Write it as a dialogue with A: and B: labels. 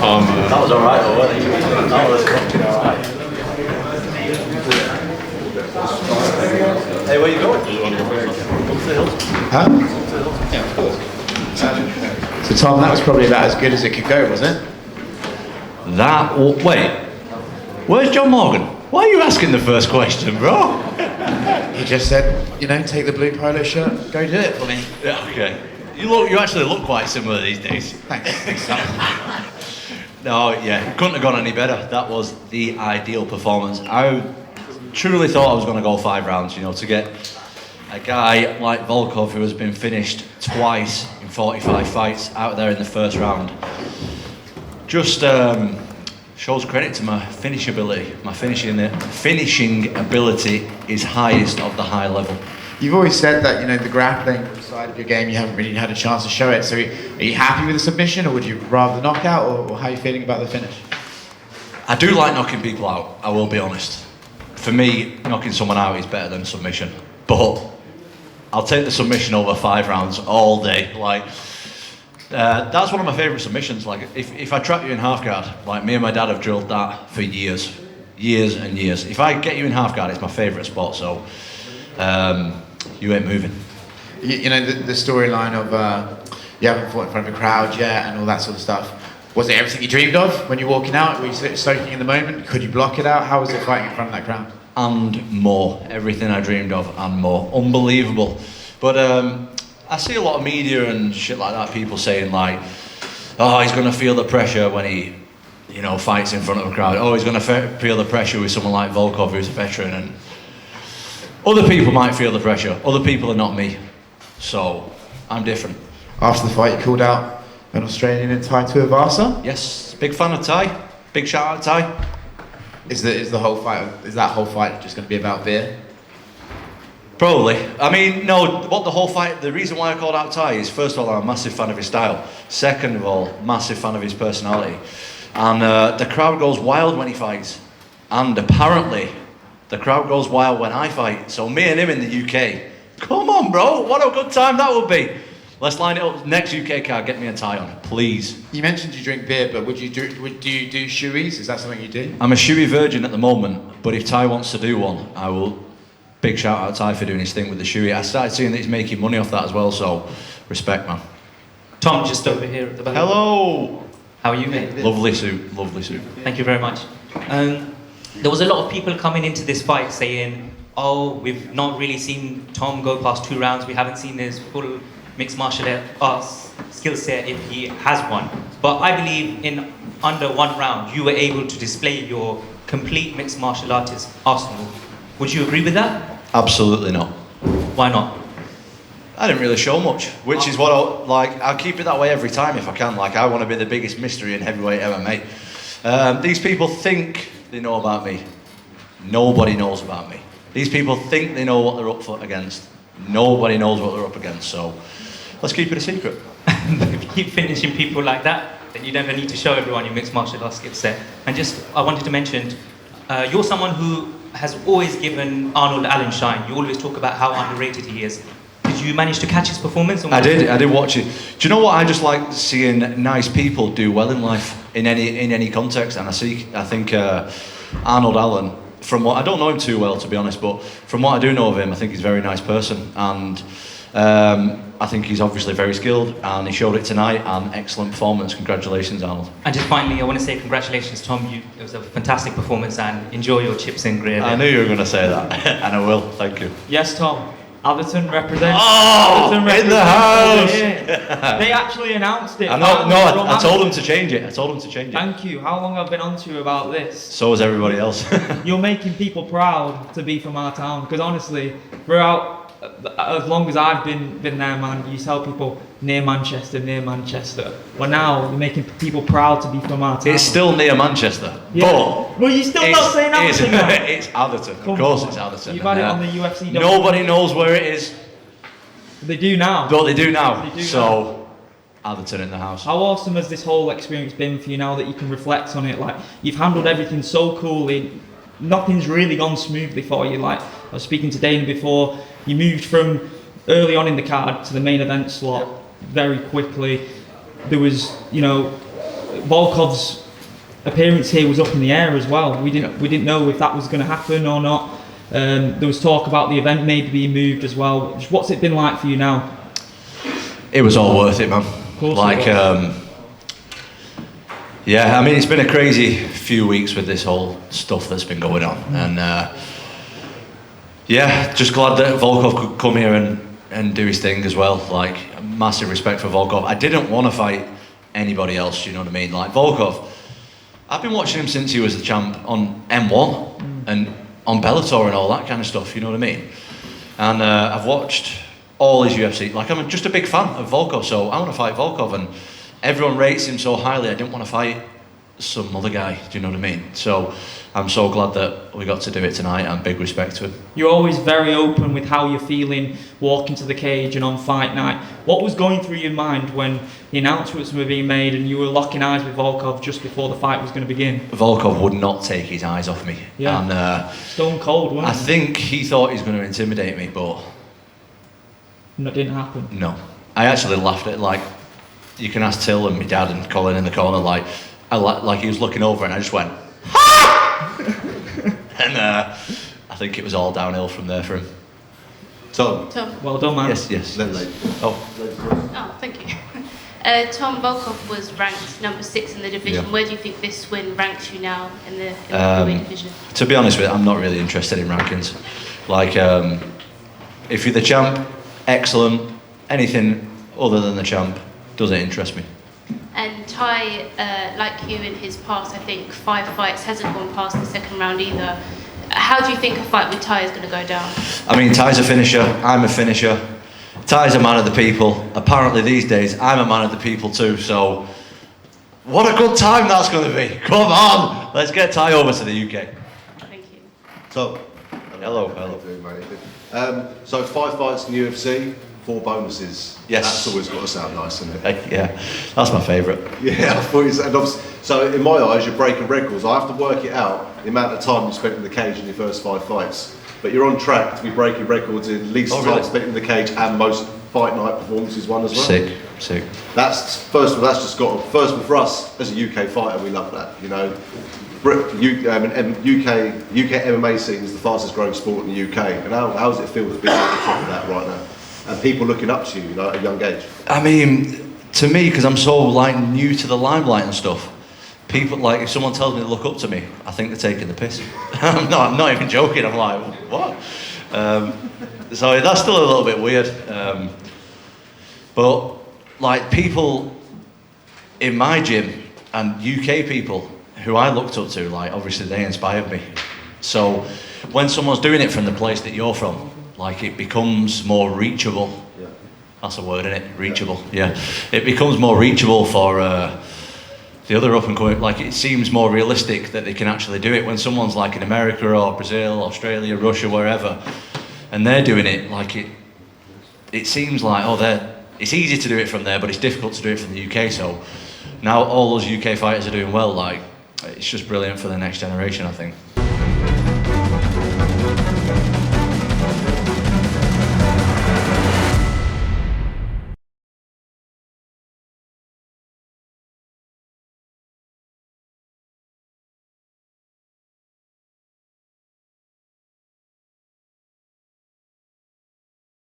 A: Tom.
B: That was alright though, wasn't it? That was fucking alright. Hey, where you going?
C: Huh? Yeah, of course. So Tom, that was probably about as good as it could go, wasn't it?
B: Wait, where's John Morgan? Why are you asking the first question, bro?
C: He just said, you know, take the blue polo shirt, go do it for me.
B: Yeah, okay. You actually look quite similar these days.
C: Thanks. Tom.
B: No, yeah, couldn't have gone any better. That was the ideal performance. I truly thought I was going to go 5 rounds, you know, to get a guy like Volkov who has been finished twice in 45 fights out there in the first round. Just shows credit to my finish ability. My finishing ability is highest of the high level.
C: You've always said that, you know, the grappling side of your game, you haven't really had a chance to show it. So are you happy with the submission, or would you rather the knockout, or how are you feeling about the finish?
B: I do like knocking people out, I will be honest. For me, knocking someone out is better than submission. But I'll take the submission over 5 rounds all day. Like, that's one of my favourite submissions. Like, if I trap you in half guard, like me and my dad have drilled that for years and years. If I get you in half guard, it's my favourite spot. So you ain't moving.
C: You know, the storyline of you haven't fought in front of a crowd yet and all that sort of stuff. Was it everything you dreamed of when you're walking out? Were you soaking in the moment? Could you block it out? How was it fighting in front of that crowd?
B: And more. Everything I dreamed of and more. Unbelievable. But I see a lot of media and shit like that, people saying like, oh, he's going to feel the pressure when he, you know, fights in front of a crowd. Oh, he's going to feel the pressure with someone like Volkov, who's a veteran. And other people might feel the pressure. Other people are not me. So I'm different.
C: After the fight, you called out an Australian in Tai Tuivasa?
B: Yes, big fan of Tai. Big shout out Tai.
C: Is that whole fight just going to be about beer?
B: Probably. I mean, no, the reason why I called out Tai is, first of all, I'm a massive fan of his style. Second of all, massive fan of his personality. And the crowd goes wild when he fights. And apparently, the crowd goes wild when I fight. So me and him in the UK, come on, bro, what a good time that would be. Let's line it up. Next UK card, get me a tie on, please.
C: You mentioned you drink beer, but do you do shoeies? Is that something you do?
B: I'm a shoey virgin at the moment, but if Tai wants to do one, I will. Big shout out to Tai for doing his thing with the shoey. I started seeing that he's making money off that as well, so respect, man.
D: Tom, just over here at the back.
B: Hello.
D: How are you, mate?
B: Lovely suit, lovely suit.
D: Thank you very much. There was a lot of people coming into this fight saying, oh, we've not really seen Tom go past 2 rounds. We haven't seen his full mixed martial arts skill set if he has one. But I believe in under 1 round, you were able to display your complete mixed martial artist arsenal. Would you agree with that?
B: Absolutely not.
D: Why not?
B: I didn't really show much, which is what I'll keep it that way every time if I can. Like, I want to be the biggest mystery in heavyweight MMA. These people think they know about me. Nobody knows about me. These people think they know what they're up against. Nobody knows what they're up against, so let's keep it a secret.
D: If you keep finishing people like that, then you never need to show everyone your mixed martial arts skill set. And I wanted to mention, you're someone who has always given Arnold Allen shine. You always talk about how underrated he is. Did you manage to catch his performance?
B: I did watch it. Do you know what? I just like seeing nice people do well in life in any context, and I think Arnold Allen, from what I don't know him too well, to be honest, but from what I do know of him, I think he's a very nice person, and I think he's obviously very skilled, and he showed it tonight. And excellent performance. Congratulations, Arnold.
D: And just finally, I want to say congratulations, Tom. It was a fantastic performance, and enjoy your chips and gravy.
B: I knew you were going to say that, and I will. Thank you.
E: Yes, Tom. Atherton represents.
B: Oh,
E: Atherton
B: in the house.
E: They actually announced it.
B: I told them to change it.
E: Thank you. How long I've been on to you about this?
B: So has everybody else.
E: You're making people proud to be from our town. Because honestly, throughout, as long as I've been there, man, you tell people near Manchester. Well, now you're making people proud to be from our town.
B: It's still near Manchester.
E: Yeah.
B: But
E: well, you're still not saying Atherton now.
B: It's Atherton. Of course, it's Atherton.
E: You've had it on the UFC.
B: Nobody knows where it is.
E: They do now.
B: But they do now. So, Atherton in the house.
E: How awesome has this whole experience been for you now that you can reflect on it? Like, you've handled everything so coolly. Nothing's really gone smoothly for you. Like, I was speaking to Dana before. You moved from early on in the card to the main event slot very quickly. There was, Volkov's appearance here was up in the air as well. We didn't know if that was going to happen or not. There was talk about the event maybe being moved as well. What's it been like for you now?
B: It was all worth it, man.
E: Of course
B: like, yeah, I mean, it's been a crazy few weeks with this whole stuff that's been going on, and yeah, just glad that Volkov could come here and do his thing as well. Like, massive respect for Volkov. I didn't want to fight anybody else, you know what I mean? Like, Volkov, I've been watching him since he was the champ on M1 and on Bellator and all that kind of stuff, you know what I mean? And I've watched all his UFC. Like, I'm just a big fan of Volkov, so I want to fight Volkov, and everyone rates him so highly. I didn't want to fight some other guy, do you know what I mean? So I'm so glad that we got to do it tonight, and big respect to him.
E: You're always very open with how you're feeling walking to the cage and on fight night. What was going through your mind when the announcements were being made and you were locking eyes with Volkov just before the fight was going to begin?
B: Volkov would not take his eyes off me.
E: Yeah.
B: And
E: stone cold, wasn't
B: I think he thought he was going to intimidate me, but
E: that didn't happen.
B: no. I actually laughed at, like, you can ask Till and my dad and Colin in the corner, like he was looking over and I just went, ha! And I think it was all downhill from there for him.
A: Tom.
E: Well done, man.
B: Yes.
A: Then late.
F: Oh, thank you. Tom, Volkov was ranked number 6 in the division.
B: Yeah.
F: Where do you think this win ranks you now in the heavyweight division?
B: To be honest with you, I'm not really interested in rankings. Like, if you're the champ, excellent. Anything other than the champ doesn't interest me.
F: And Tai, like you in his past, I think 5 fights, hasn't gone past the second round either. How do you think a fight with Tai is going to go down?
B: I mean, Tai's a finisher, I'm a finisher. Tai's a man of the people. Apparently these days, I'm a man of the people too, so what a good time that's going to be. Come on, let's get Tai over to the UK.
F: Thank you.
A: Tom.
B: Hello.
A: How you doing, mate? So 5 fights in the UFC, 4 bonuses.
B: Yes.
A: That's always got to sound nice, isn't it?
B: Yeah, that's my favourite.
A: Yeah, I thought and obviously, so in my eyes, you're breaking records. I have to work it out, the amount of time you spent in the cage in your first 5 fights. But you're on track to be breaking records in least time spent in the cage and most fight night performances won as well.
B: Sick.
A: That's first of all, that's just got first of all for us as a UK fighter, we love that. You know, UK MMA scene is the fastest growing sport in the UK. And how does it feel to be at the top of that right now? And people looking up to you, you know, at a young age.
B: I mean, to me, because I'm so like new to the limelight and stuff, people, like, if someone tells me to look up to me, I think they're taking the piss. I'm not even joking. I'm like, what? So that's still a little bit weird. But like, people in my gym and UK people who I looked up to, like, obviously they inspired me. So when someone's doing it from the place that you're from, like, it becomes more reachable.
A: Yeah.
B: That's a word, isn't it? Reachable. Yeah. It becomes more reachable for the other up and coming. Like, it seems more realistic that they can actually do it when someone's like in America or Brazil, Australia, Russia, wherever, and they're doing it. Like, it seems like, it's easy to do it from there, but it's difficult to do it from the UK. So now all those UK fighters are doing well. Like, it's just brilliant for the next generation, I think.